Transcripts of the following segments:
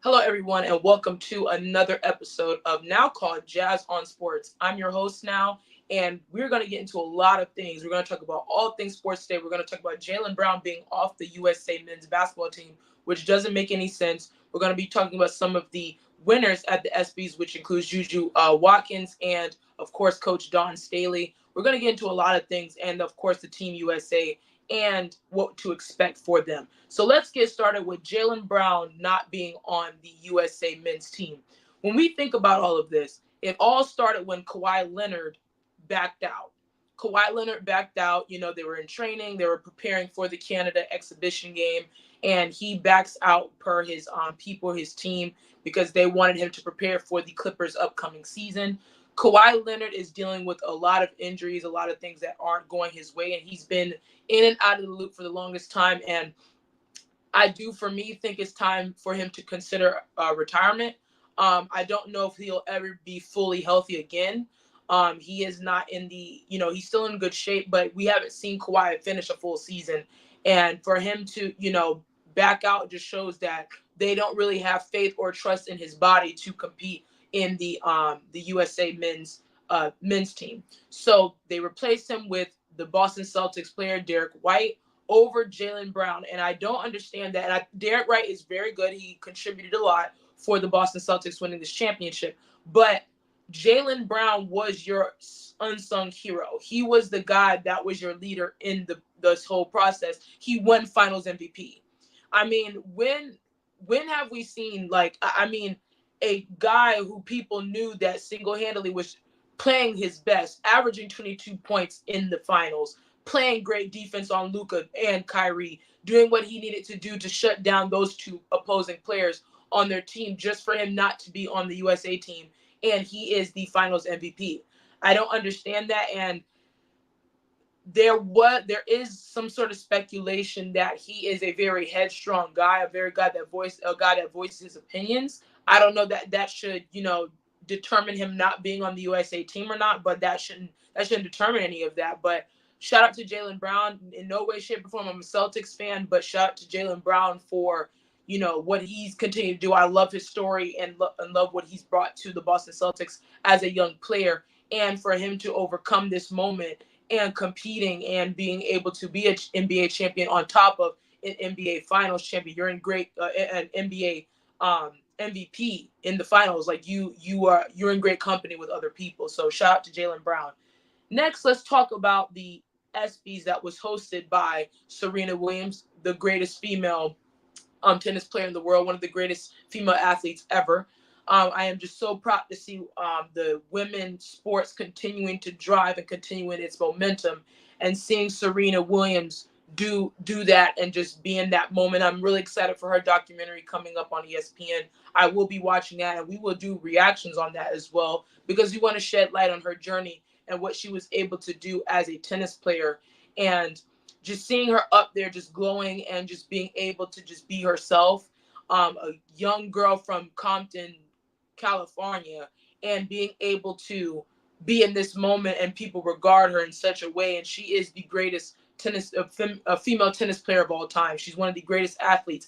Hello, everyone, and welcome to another episode of now called Jazz on Sports. I'm your host now, and we're going to get into a lot of things. We're going to talk about all things sports today. We're going to talk about Jaylen Brown being off the USA men's basketball team, which doesn't make any sense. We're going to be talking about some of the winners at the ESPYS, which includes Juju Watkins and, of course, Coach Dawn Staley. We're going to get into a lot of things, and, of course, the Team USA and what to expect for them. So let's get started with Jaylen Brown not being on the USA men's team. When we think about all of this, it all started when Kawhi Leonard backed out. Kawhi Leonard backed out. They were in training. They were preparing for the Canada exhibition game. And he backs out per his people, his team, because they wanted him to prepare for the Clippers' upcoming season. Kawhi Leonard is dealing with a lot of injuries, a lot of things that aren't going his way, and he's been in and out of the loop for the longest time. And I do, for me, think it's time for him to consider retirement. I don't know if he'll ever be fully healthy again. He is not in the, he's still in good shape, but we haven't seen Kawhi finish a full season. And for him to, back out just shows that they don't really have faith or trust in his body to compete in the USA men's team. So they replaced him with the Boston Celtics player Derek White over Jaylen Brown. And I don't understand that. And Derek White is very good. He contributed a lot for the Boston Celtics winning this championship. But Jaylen Brown was your unsung hero. He was the guy that was your leader in this whole process. He won Finals MVP. I mean, when have we seen, a guy who people knew that single-handedly was playing his best, averaging 22 points in the finals, playing great defense on Luka and Kyrie, doing what he needed to do to shut down those two opposing players on their team just for him not to be on the USA team, and he is the finals MVP. I don't understand that, and there is some sort of speculation that he is a very headstrong guy, a guy that voices his opinions. I don't know that should, determine him not being on the USA team or not, but that shouldn't determine any of that. But shout out to Jaylen Brown. In no way, shape, or form I'm a Celtics fan, but shout out to Jaylen Brown for, what he's continued to do. I love his story and love what he's brought to the Boston Celtics as a young player, and for him to overcome this moment and competing and being able to be an NBA champion on top of an NBA Finals champion. You're in great an NBA MVP in the finals. Like you're in great company with other people. So shout out to Jaylen Brown. Next, let's talk about the ESPYS that was hosted by Serena Williams, the greatest female tennis player in the world, one of the greatest female athletes ever. I am just so proud to see the women's sports continuing to drive and continuing its momentum, and seeing Serena Williams do that and just be in that moment. I'm really excited for her documentary coming up on ESPN. I will be watching that, and we will do reactions on that as well, because we want to shed light on her journey and what she was able to do as a tennis player, and just seeing her up there just glowing and just being able to just be herself, a young girl from Compton, California, and being able to be in this moment and people regard her in such a way. And she is the greatest female tennis player of all time. She's one of the greatest athletes,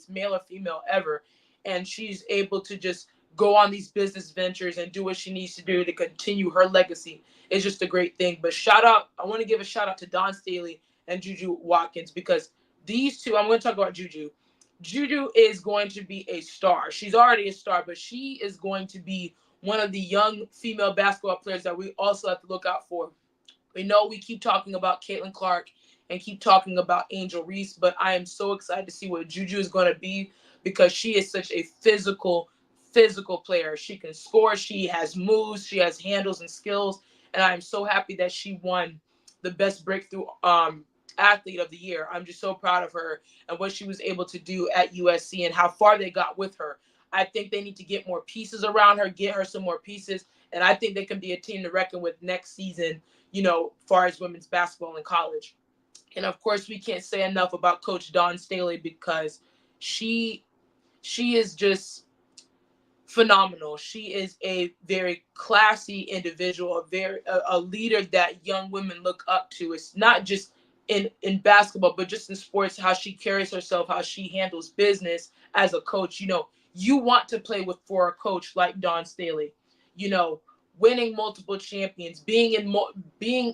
male or female, ever. And she's able to just go on these business ventures and do what she needs to do to continue her legacy. It's just a great thing. But I want to give a shout out to Dawn Staley and Juju Watkins, because these two, I'm going to talk about Juju. Juju is going to be a star. She's already a star, but she is going to be one of the young female basketball players that we also have to look out for. We know we keep talking about Caitlin Clark and keep talking about Angel Reese, but I am so excited to see what Juju is going to be, because she is such a physical player. She can score. She has moves. She has handles and skills. And I am so happy that she won the best breakthrough athlete of the year. I'm just so proud of her and what she was able to do at USC and how far they got with her. I think they need to get more pieces around her, get her some more pieces, and I think they can be a team to reckon with next season, far as women's basketball in college. And of course, we can't say enough about Coach Dawn Staley, because she is just phenomenal. She is a very classy individual, a leader that young women look up to. It's not just in basketball, but just in sports, how she carries herself, how she handles business as a coach. you want to play with for a coach like Dawn Staley. You know, winning multiple champions, being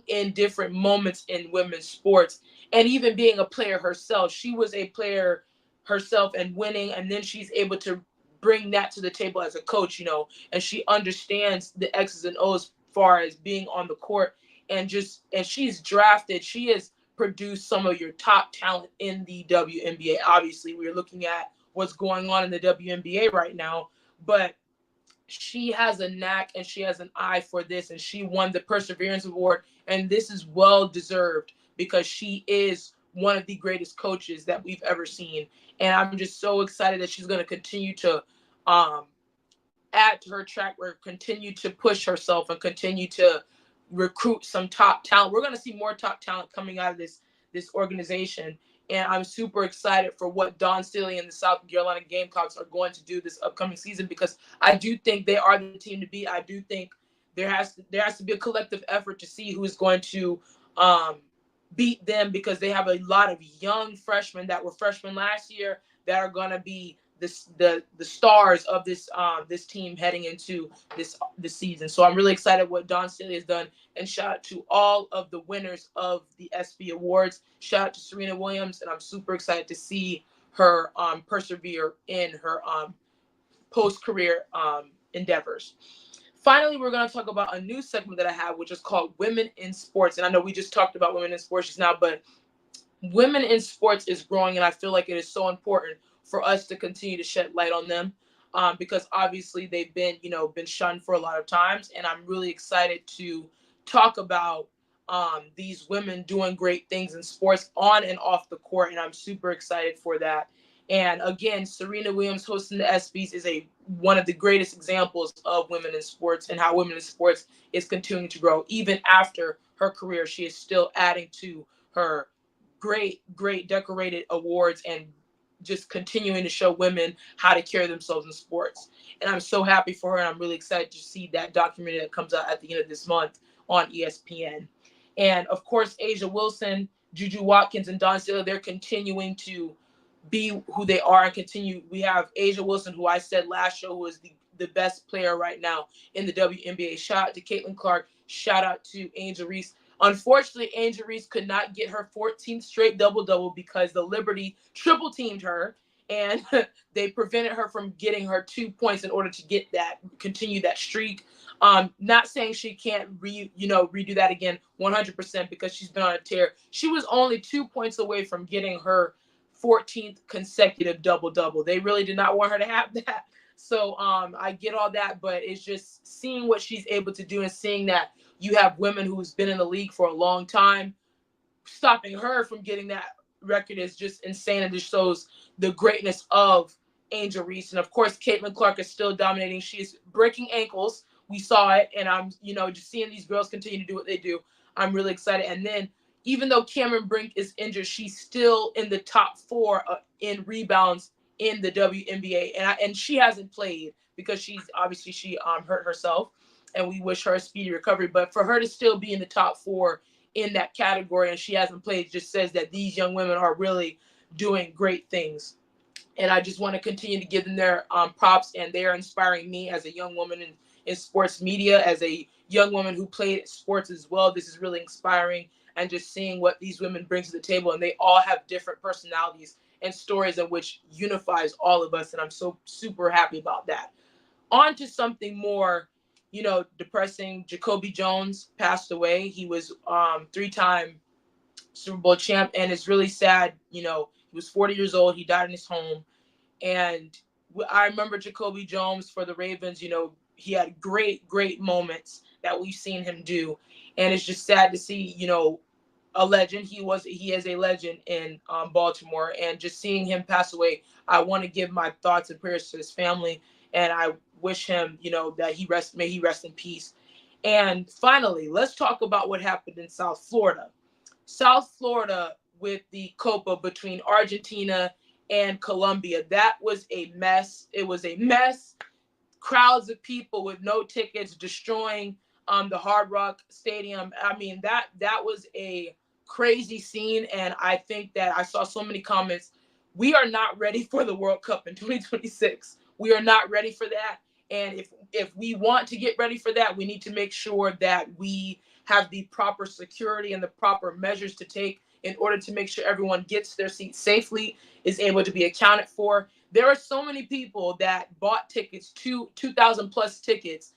in different moments in women's sports, and even being a player herself. She was a player herself and winning, and then she's able to bring that to the table as a coach, and she understands the X's and O's as far as being on the court, and she's drafted. She has produced some of your top talent in the WNBA. Obviously, we're looking at what's going on in the WNBA right now, but she has a knack and she has an eye for this, and she won the Perseverance Award, and this is well deserved because she is one of the greatest coaches that we've ever seen. And I'm just so excited that she's going to continue to add to her track record, continue to push herself, and continue to recruit some top talent. We're going to see more top talent coming out of this organization. And I'm super excited for what Dawn Staley and the South Carolina Gamecocks are going to do this upcoming season, because I do think they are the team to beat. I do think there has to be a collective effort to see who is going to beat them, because they have a lot of young freshmen that were freshmen last year that are going to be the stars of this team heading into this season. So I'm really excited what Dawn Staley has done, and shout out to all of the winners of the ESPY Awards. Shout out to Serena Williams, and I'm super excited to see her persevere in her post-career endeavors. Finally, we're going to talk about a new segment that I have, which is called Women in Sports. And I know we just talked about women in sports just now, but women in sports is growing, and I feel like it is so important for us to continue to shed light on them, because obviously they've been shunned for a lot of times. And I'm really excited to talk about these women doing great things in sports on and off the court, and I'm super excited for that. And again, Serena Williams hosting the ESPYS is one of the greatest examples of women in sports, and how women in sports is continuing to grow. Even after her career, she is still adding to her great decorated awards, and just continuing to show women how to carry themselves in sports. And I'm so happy for her, and I'm really excited to see that documentary that comes out at the end of this month on ESPN. And of course, Asia Wilson, Juju Watkins, and Dawn Staley, they're continuing to be who they are and continue. We have Asia Wilson, who I said last show, who is the best player right now in the WNBA. Shout out to Caitlin Clark. Shout out to Angel Reese. Unfortunately, Angel Reese could not get her 14th straight double-double because the Liberty triple-teamed her, and they prevented her from getting her 2 points in order to continue that streak. Not saying she can't redo that again 100%, because she's been on a tear. She was only 2 points away from getting her 14th consecutive double-double. They really did not want her to have that. So I get all that, but it's just seeing what she's able to do, and seeing that you have women who's been in the league for a long time, stopping her from getting that record is just insane, and just shows the greatness of Angel Reese. And of course, Caitlin Clark is still dominating. She's breaking ankles. We saw it, and I'm just seeing these girls continue to do what they do. I'm really excited. And then even though Cameron Brink is injured, she's still in the top 4 in rebounds in the WNBA, and she hasn't played because she hurt herself, and we wish her a speedy recovery. But for her to still be in the top 4 in that category and she hasn't played just says that these young women are really doing great things. And I just want to continue to give them their props, and they are inspiring me as a young woman in sports media, as a young woman who played sports as well. This is really inspiring, and just seeing what these women bring to the table, and they all have different personalities and stories in which unifies all of us, and I'm so super happy about that. On to something more, depressing. Jacoby Jones passed away. He was 3-time Super Bowl champ, and it's really sad. He was 40 years old. He died in his home, and I remember Jacoby Jones for the Ravens. He had great moments that we've seen him do, and it's just sad to see, a legend. He is a legend in Baltimore, and just seeing him pass away, I want to give my thoughts and prayers to his family, and I wish him, that may he rest in peace. And finally, let's talk about what happened in South Florida. South Florida with the Copa between Argentina and Columbia. That was a mess. It was a mess. Crowds of people with no tickets destroying the Hard Rock Stadium. I mean, that was a crazy scene, and I think that I saw so many comments. We are not ready for the World Cup in 2026. We are not ready for that. And if we want to get ready for that, we need to make sure that we have the proper security and the proper measures to take in order to make sure everyone gets their seat safely, is able to be accounted for. There are so many people that bought tickets, 2,000 plus tickets,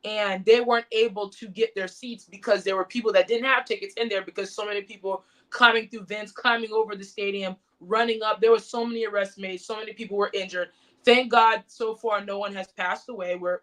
and they weren't able to get their seats because there were people that didn't have tickets in there, because so many people climbing through vents, climbing over the stadium, running up. There were so many arrests made. So many people were injured. Thank God, so far, no one has passed away. We're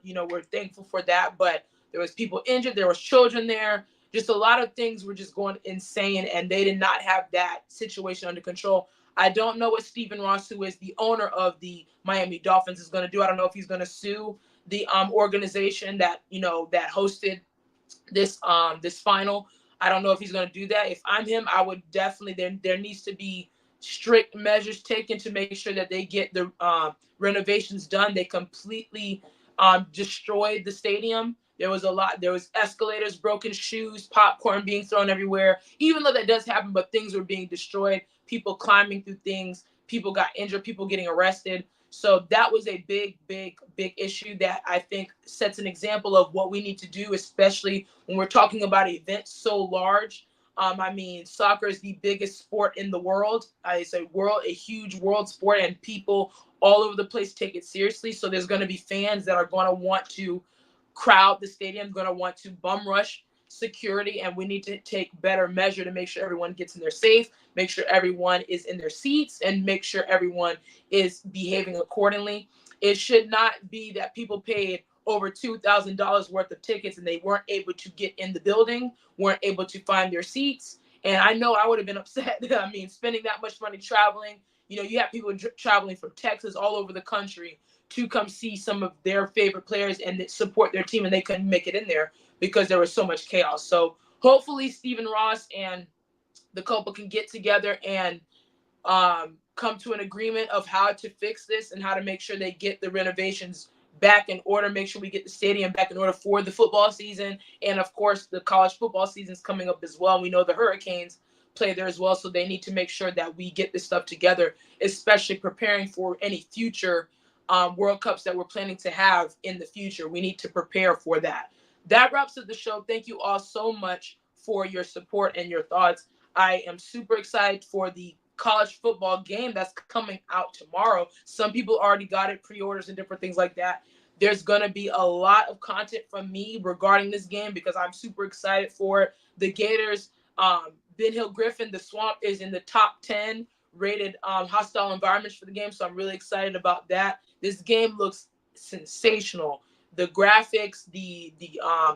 thankful for that. But there was people injured. There was children there. Just a lot of things were just going insane, and they did not have that situation under control. I don't know what Stephen Ross, who is the owner of the Miami Dolphins, is going to do. I don't know if he's going to sue the organization that that hosted this final. I don't know if he's going to do that. If I'm him, I would definitely, there needs to be strict measures taken to make sure that they get the renovations done. They completely destroyed the stadium. There was escalators, broken shoes, popcorn being thrown everywhere. Even though that does happen, but things were being destroyed. People climbing through things. People got injured. People getting arrested. So that was a big, big, big issue that I think sets an example of what we need to do, especially when we're talking about events so large. Soccer is the biggest sport in the world. It's a huge world sport, and people all over the place take it seriously. So there's going to be fans that are going to want to crowd the stadium, going to want to bum rush security, and we need to take better measure to make sure everyone gets in there safe, make sure everyone is in their seats, and make sure everyone is behaving accordingly. It should not be that people paid over $2,000 worth of tickets and they weren't able to get in the building, weren't able to find their seats. And I know I would have been upset. Spending that much money traveling, you have people traveling from Texas, all over the country, to come see some of their favorite players and support their team, and they couldn't make it in there because there was so much chaos. So hopefully Stephen Ross and the Copa can get together and come to an agreement of how to fix this and how to make sure they get the renovations back in order, make sure we get the stadium back in order for the football season. And of course, the college football season is coming up as well. We know the Hurricanes play there as well, so they need to make sure that we get this stuff together, especially preparing for any future World Cups that we're planning to have in the future. We need to prepare for that. That wraps up the show. Thank you all so much for your support and your thoughts. I am super excited for the college football game that's coming out tomorrow. Some people already got it, pre-orders and different things like that. There's going to be a lot of content from me regarding this game because I'm super excited for it. The Gators, Ben Hill Griffin, the Swamp, is in the top 10 rated hostile environments for the game, so I'm really excited about that. This game looks sensational. The graphics, the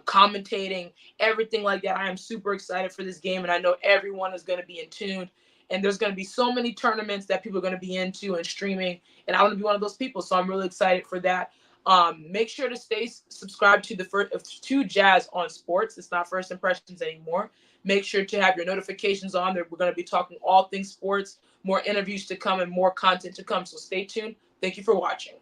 commentating, everything like that. I am super excited for this game, and I know everyone is going to be in tune. And there's going to be so many tournaments that people are going to be into and streaming, and I want to be one of those people. So I'm really excited for that. Make sure to stay subscribed to to JazOnSports. It's not First Impressions anymore. Make sure to have your notifications on there. We're going to be talking all things sports, more interviews to come, and more content to come. So stay tuned. Thank you for watching.